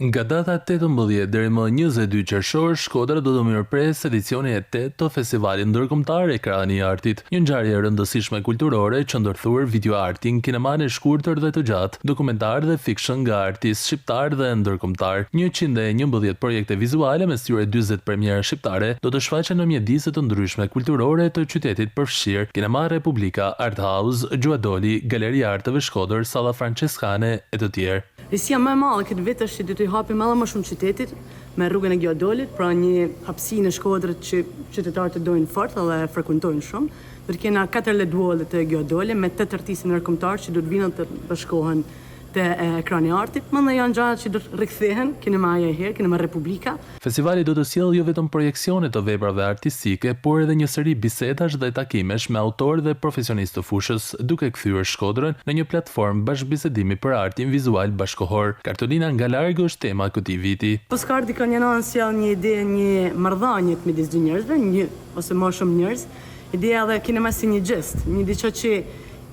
Nga data 18 deri më 22 qershor, Shkodra do të mirëpres edicionin e 8 të festivalit ndërkombëtar Ekrani i Artit, një ngjarje e rëndësishme kulturore që ndërthuar videoartin, kinemanë e shkurtër dhe të gjatë, dokumentar dhe fiction nga artistë shqiptar dhe ndërkombëtar. 111 projekte vizuale me tyre 40 premiera shqiptare do të shfaqen në mjedise të ndryshme kulturore të qytetit përfshirë Kinema Republika, Art House, Gjuadoli, Galeria Arteve Shkodër, Salla Franceskane e të tjerë. Risja më e madhe këtë vit është që do t'i hapim edhe më shumë qytetit me rrugën e Gjuadolit, pra një hapësinë e Shkodrës që qytetarët e dojnë fort dhe e frekuentojnë shumë. Do të kena 4 ledvuolle të Gjuadolit me 8 artistë ndërkombëtar që do të vinë të bashkohen te Ekrani i Artit, më dhe janë gjëra që do të rikthehen kinemaja e herë, Kinema Republika. Festivali do të sjellë jo vetëm projekcione të veprave artistike, por edhe një seri bisedash dhe takimesh me autorë dhe profesionistë të fushës, duke kthyer Shkodrën në një platformë bashkëbisedimi për artin vizual bashkëkohor. Kartolina nga larg është tema e këtij viti. Postkardi ka njëron sjell një ide, një marrëdhënie midis dy njerëzve, një ose më shumë njerëz. Ideja dhe kinema si një gest, një diçka që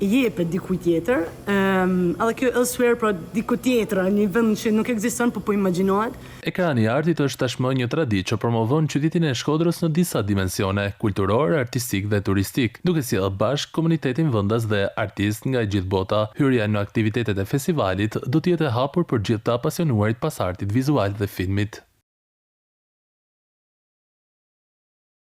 i jepet dikujt tjetër, edhe kjo elsewhere, pra diku tjetër, një vend që nuk ekziston, po imagjinohet. Ekrani i Artit është tashmë një traditë që promovon qytetin e Shkodrës në disa dimensione, kulturor, artistik dhe turistik, duke sjellë bashkë komunitetin vendas dhe artistë nga gjithë bota. Hyrja në aktivitetet e festivalit do të jetë e hapur për gjithë të apasionuarit pas artit vizual dhe filmit.